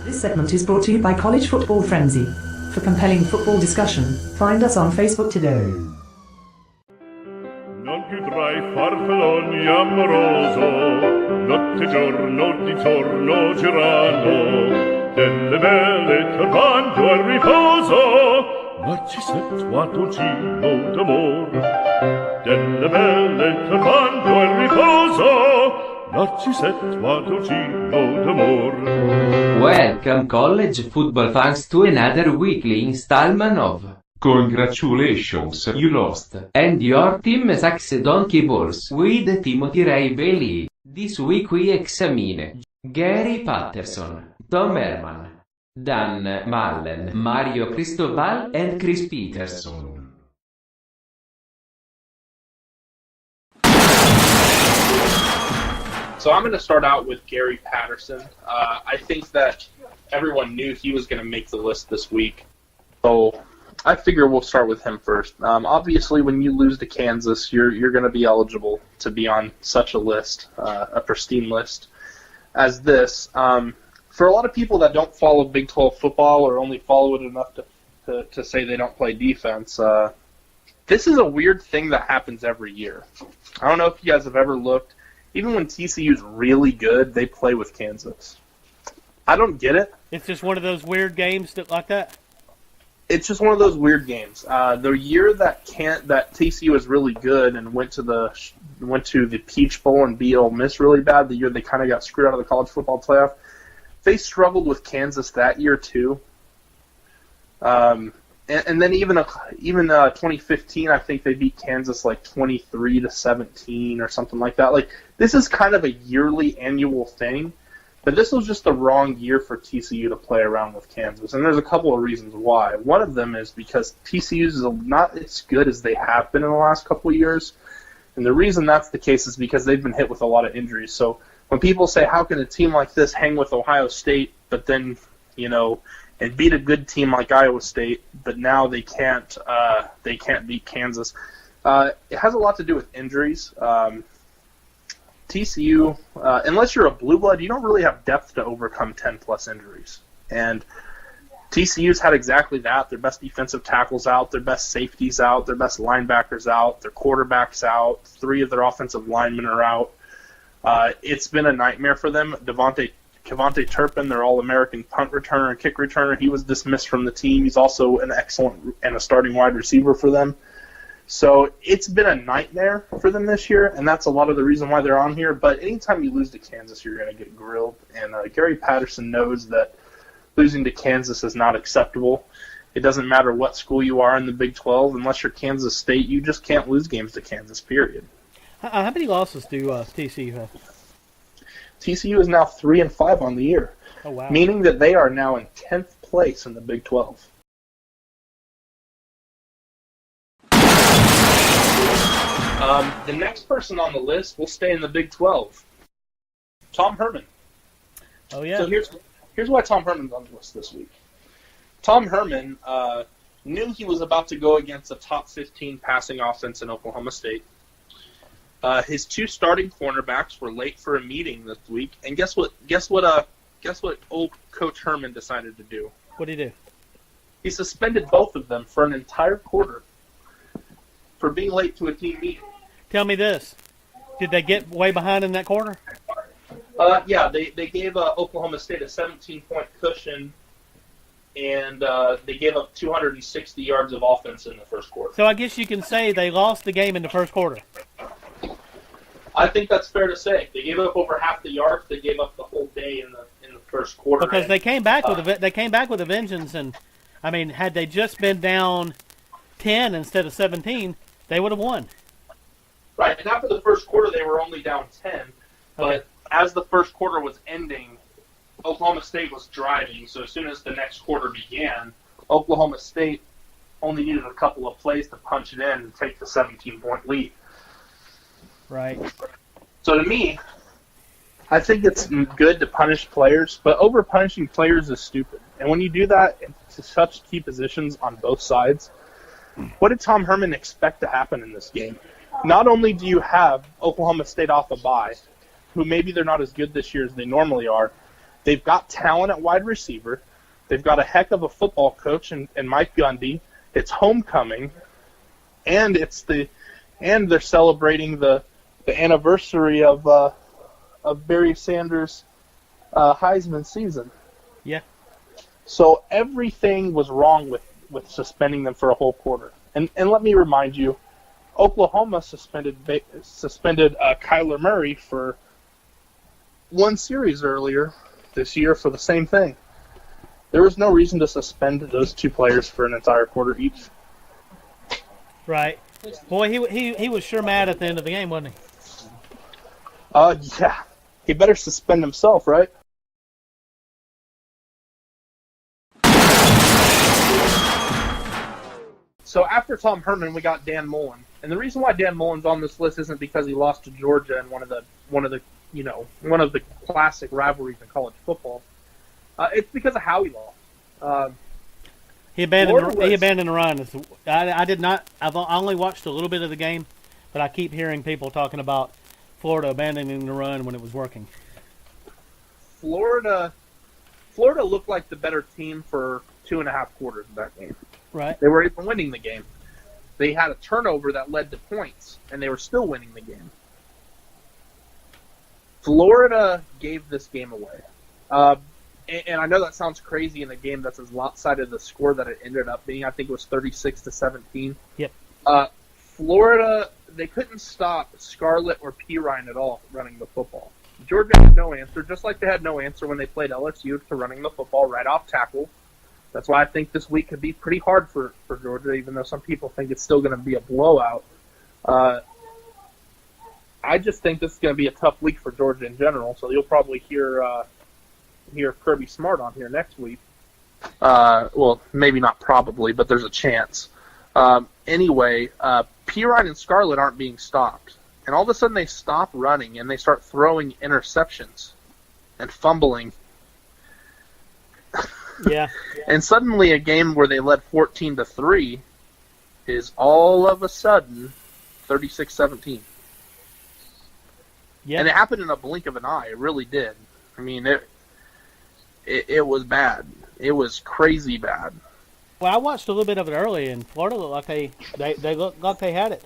This segment is brought to you by College Football Frenzy. For compelling football discussion, find us on Facebook today. Non più tra i farfalloni amoroso, notte e giorno di torno girano, delle belle turbando al riposo, Narcisetto a dolcino d'amor. Delle belle turbando al riposo, Narcisetto a dolcino d'amor. Welcome, college football fans, to another weekly installment of Congratulations, you lost. And your team sucks donkey balls with Timothy Ray Bailey. This week we examine Gary Patterson, Tom Herman, Dan Mullen, Mario Cristobal, and Chris Peterson. So I'm going to start out with Gary Patterson. I think that everyone knew he was going to make the list this week. So I figure we'll start with him first. Obviously, when you lose to Kansas, you're going to be eligible to be on such a list, a pristine list as this. For a lot of people that don't follow Big 12 football or only follow it enough to say they don't play defense, this is a weird thing that happens every year. I don't know if you guys have ever looked. Even when TCU's really good, they play with Kansas. I don't get it. It's just one of those weird games like that? It's just one of those weird games. The year that TCU was really good and went to the Peach Bowl and beat Ole Miss really bad, the year they kind of got screwed out of the college football playoff, they struggled with Kansas that year too. And then even 2015, I think they beat Kansas like 23-17 or something like that. Like, this is kind of a yearly annual thing, but this was just the wrong year for TCU to play around with Kansas. And there's a couple of reasons why. One of them is because TCU is not as good as they have been in the last couple of years. And the reason that's the case is because they've been hit with a lot of injuries. So when people say, how can a team like this hang with Ohio State, but then, and beat a good team like Iowa State, but now they can't beat Kansas. It has a lot to do with injuries. TCU, unless you're a blue blood, you don't really have depth to overcome 10-plus injuries. And TCU's had exactly that. Their best defensive tackles out, their best safeties out, their best linebackers out, their quarterback's out, 3 of their offensive linemen are out. It's been a nightmare for them. Kevontae Turpin, their All-American punt returner and kick returner, he was dismissed from the team. He's also an excellent and a starting wide receiver for them. So it's been a nightmare for them this year, and that's a lot of the reason why they're on here. But anytime you lose to Kansas, you're going to get grilled. And Gary Patterson knows that losing to Kansas is not acceptable. It doesn't matter what school you are in the Big 12. Unless you're Kansas State, you just can't lose games to Kansas, period. How many losses do TCU have? TCU is now 3-5 on the year, oh, wow. Meaning that they are now in 10th place in the Big 12. The next person on the list will stay in the Big 12. Tom Herman. Oh, yeah. So here's why Tom Herman's on the list this week. Tom Herman knew he was about to go against a top 15 passing offense in Oklahoma State. His 2 starting cornerbacks were late for a meeting this week, and guess what old Coach Herman decided to do? What did he do? He suspended both of them for an entire quarter for being late to a team meeting. Tell me this. Did they get way behind in that quarter? Yeah, they gave Oklahoma State a 17-point cushion, and they gave up 260 yards of offense in the first quarter. So I guess you can say they lost the game in the first quarter. I think that's fair to say. They gave up over half the yards. They gave up the whole day in the first quarter. Because they came back with a vengeance, and I mean, had they just been down 10 instead of 17, they would have won. Right, and after the first quarter, they were only down 10. But Okay. as the first quarter was ending, Oklahoma State was driving. So as soon as the next quarter began, Oklahoma State only needed a couple of plays to punch it in and take the 17-point lead. Right. So to me, I think it's good to punish players, but over-punishing players is stupid. And when you do that to such key positions on both sides, what did Tom Herman expect to happen in this game? Not only do you have Oklahoma State off a bye, who maybe they're not as good this year as they normally are, They've got talent at wide receiver. They've got a heck of a football coach in Mike Gundy. It's homecoming, and they're celebrating the anniversary of Barry Sanders' Heisman season. Yeah. So everything was wrong with suspending them for a whole quarter. And let me remind you, Oklahoma suspended Kyler Murray for one series earlier this year for the same thing. There was no reason to suspend those two players for an entire quarter each. Right. Boy, he was sure mad at the end of the game, wasn't he? Yeah. He better suspend himself, right? So after Tom Herman, we got Dan Mullen, and the reason why Dan Mullen's on this list isn't because he lost to Georgia in one of the classic rivalries in college football. It's because of how he lost. He abandoned the run. I did not. I only watched a little bit of the game, but I keep hearing people talking about Florida abandoning the run when it was working. Florida looked like the better team for 2.5 quarters of that game. Right. They were even winning the game. They had a turnover that led to points, and they were still winning the game. Florida gave this game away. And I know that sounds crazy in a game that's as lopsided the score that it ended up being. I think it was 36-17. Yep. Florida, they couldn't stop Scarlett or Pirine at all running the football. Georgia had no answer, just like they had no answer when they played LSU to running the football right off tackle. That's why I think this week could be pretty hard for Georgia, even though some people think it's still going to be a blowout. I just think this is going to be a tough week for Georgia in general, so you'll probably hear Kirby Smart on here next week. Well, maybe not probably, but there's a chance. Anyway, Pirine and Scarlett aren't being stopped. And all of a sudden they stop running and they start throwing interceptions and fumbling. Yeah. And suddenly a game where they led 14-3 is all of a sudden 36-17. Yeah. And it happened in a blink of an eye. It really did. I mean, it was bad. It was crazy bad. Well, I watched a little bit of it early, and Florida looked like they looked like they had it.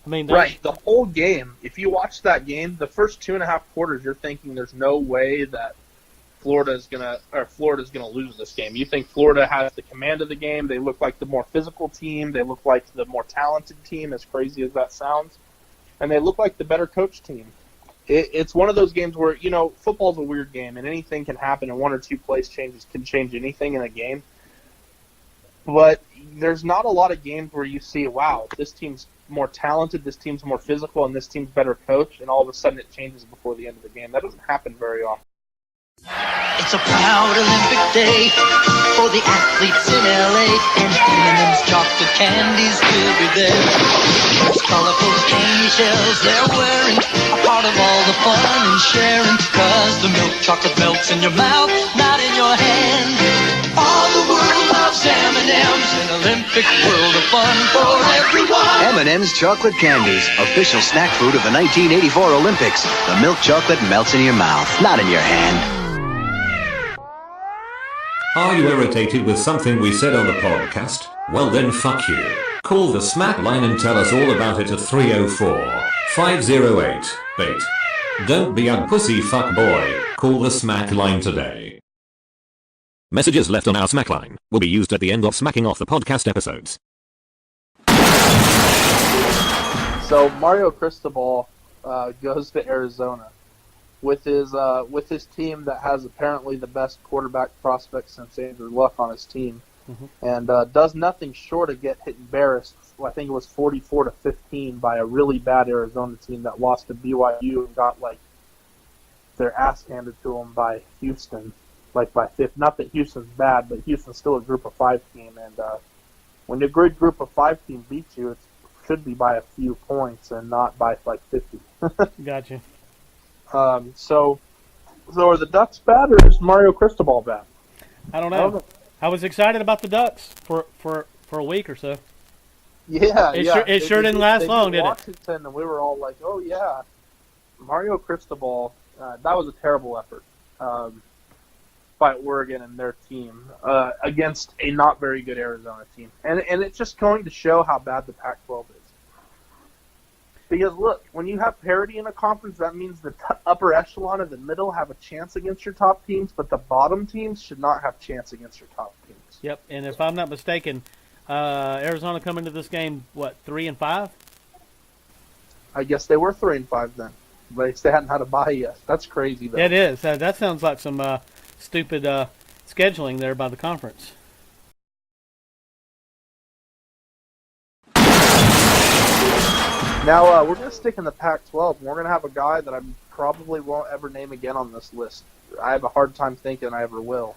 I mean, right. The whole game. If you watch that game, the first 2.5 quarters, you're thinking there's no way that Florida's gonna lose this game. You think Florida has the command of the game. They look like the more physical team. They look like the more talented team, as crazy as that sounds. And they look like the better coach team. It's one of those games where, football's a weird game, and anything can happen, and 1 or 2 place changes can change anything in a game. But there's not a lot of games where you see, wow, this team's more talented, this team's more physical, and this team's better coached, and all of a sudden it changes before the end of the game. That doesn't happen very often. It's a proud Olympic day for the athletes in LA, and M&M's chocolate candies will be there. Those colorful candy shells they're wearing are part of all the fun and sharing, 'cause the milk chocolate melts in your mouth, not in your hand. All the world loves M&M's, an Olympic world of fun for everyone. M&M's chocolate candies, official snack food of the 1984 Olympics. The milk chocolate melts in your mouth, not in your hand. Are you irritated with something we said on the podcast? Well then fuck you. Call the smack line and tell us all about it at 304-508-BAIT. Don't be a pussy fuck boy. Call the smack line today. Messages left on our smack line will be used at the end of smacking off the podcast episodes. So Mario Cristobal goes to Arizona with his team that has apparently the best quarterback prospect since Andrew Luck on his team, and does nothing short of get embarrassed. I think it was 44-15 by a really bad Arizona team that lost to BYU and got their ass handed to them by Houston, by 50. Not that Houston's bad, but Houston's still a Group of 5 team, and when a great Group of 5 team beats you, it should be by a few points and not by 50. Gotcha. So are the Ducks bad, or is Mario Cristobal bad? I don't know. I was excited about the Ducks for a week or so. Yeah, It sure didn't last long, did it? Washington, and we were all like, "Oh yeah, Mario Cristobal." That was a terrible effort. by Oregon and their team against a not very good Arizona team. And it's just going to show how bad the Pac-12 is. Because, look, when you have parity in a conference, that means the upper echelon and the middle have a chance against your top teams, but the bottom teams should not have a chance against your top teams. Yep, and if I'm not mistaken, Arizona come into this game, 3-5? I guess they were 3-5 then. But they hadn't had a bye yet. That's crazy, though. It is. That sounds like some stupid scheduling there by the conference. Now, we're going to stick in the Pac-12, and we're going to have a guy that I probably won't ever name again on this list. I have a hard time thinking I ever will.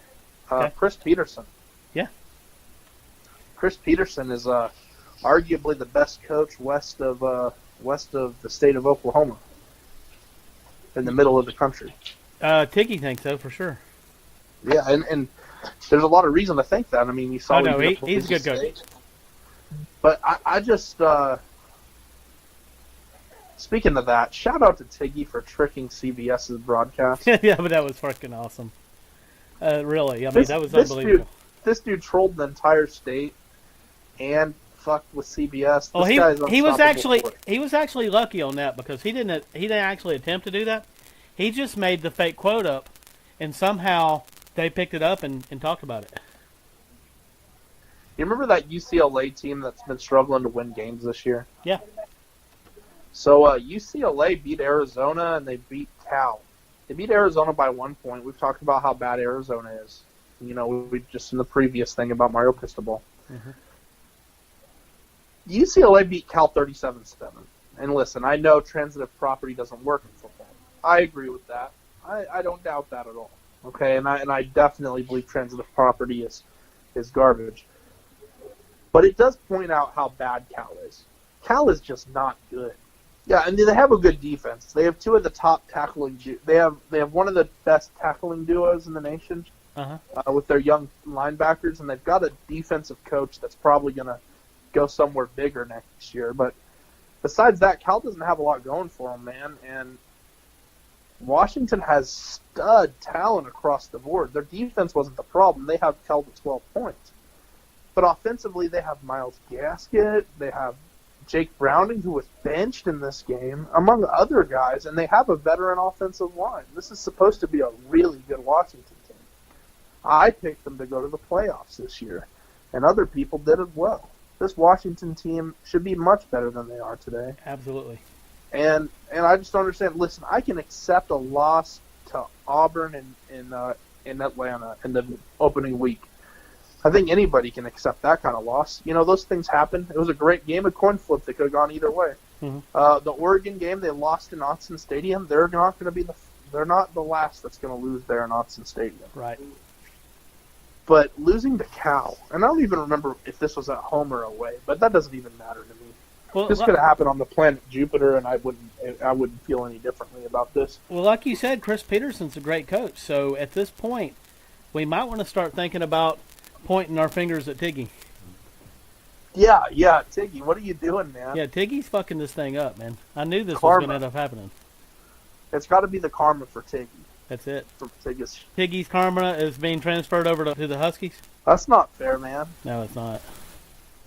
Okay. Chris Peterson. Yeah. Chris Peterson is arguably the best coach west of the state of Oklahoma, in the middle of the country. Tiggy thinks so, for sure. Yeah, and there's a lot of reason to think that. I mean, you saw he's a good coach. But I just... Speaking of that, shout out to Tiggy for tricking CBS's broadcast. Yeah, but that was fucking awesome. Really, I mean, that was unbelievable. This dude trolled the entire state and fucked with CBS. Oh, he was actually lucky on that because he didn't actually attempt to do that. He just made the fake quote up, and somehow they picked it up and talked about it. You remember that UCLA team that's been struggling to win games this year? Yeah. So UCLA beat Arizona and they beat Cal. They beat Arizona by 1 point. We've talked about how bad Arizona is. You know, we just in the previous thing about Mario Cristobal. Mm-hmm. UCLA beat Cal 37-7. And listen, I know transitive property doesn't work in football. I agree with that. I don't doubt that at all. Okay, and I definitely believe transitive property is garbage. But it does point out how bad Cal is. Cal is just not good. Yeah, and they have a good defense. They have two of the top tackling. They have one of the best tackling duos in the nation with their young linebackers, and they've got a defensive coach that's probably going to go somewhere bigger next year. But besides that, Cal doesn't have a lot going for them, man. And Washington has stud talent across the board. Their defense wasn't the problem. They have Cal to 12 points. But offensively, they have Myles Gasket. They have Jake Browning, who was benched in this game, among other guys, and they have a veteran offensive line. This is supposed to be a really good Washington team. I picked them to go to the playoffs this year, and other people did as well. This Washington team should be much better than they are today. Absolutely. And I just don't understand. Listen, I can accept a loss to Auburn in Atlanta in the opening week. I think anybody can accept that kind of loss. You know, those things happen. It was a great game, a coin flip that could have gone either way. Mm-hmm. The Oregon game, they lost in Autzen Stadium. They're not going to be they're not the last that's going to lose there in Autzen Stadium. Right. But losing to Cal, and I don't even remember if this was at home or away, but that doesn't even matter to me. Well, this could have happened on the planet Jupiter, and I wouldn't feel any differently about this. Well, like you said, Chris Peterson's a great coach. So at this point, we might want to start thinking about pointing our fingers at Tiggy. Yeah, Tiggy, what are you doing, man? Yeah, Tiggy's fucking this thing up, man. I knew this was going to end up happening. It's got to be the karma for Tiggy. That's it. For Tiggy's karma is being transferred over to the Huskies? That's not fair, man. No, it's not.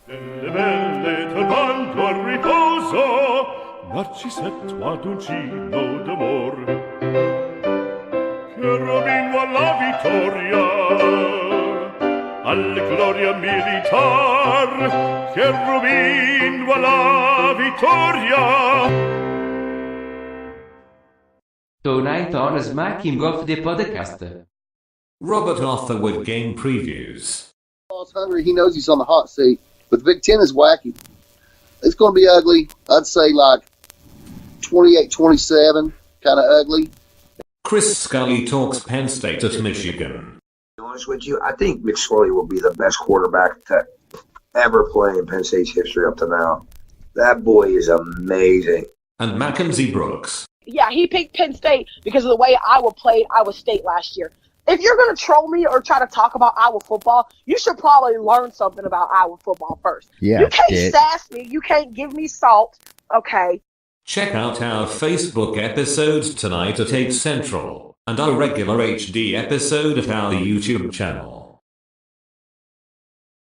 Nelle belle turbando al riposo, Narcisetto ad uncino d'amor, Cherubino alla vittoria, alla gloria militar, Cherubino alla vittoria. Tonight on Smacking Off the Podcast. Robert Arthur with game previews. He's hungry. He knows he's on the hot seat. But the Big Ten is wacky. It's going to be ugly. I'd say like 28-27, kind of ugly. Chris Scully talks Penn State at Michigan. To be honest with you, I think McSorley will be the best quarterback to ever play in Penn State's history up to now. That boy is amazing. And Mackenzie Brooks. Yeah, he picked Penn State because of the way Iowa played Iowa State last year. If you're going to troll me or try to talk about Iowa football, you should probably learn something about Iowa football first. Yeah, you can't sass me. You can't give me salt. Okay. Check out our Facebook episodes tonight at 8 Central. and our regular HD episode at our YouTube channel.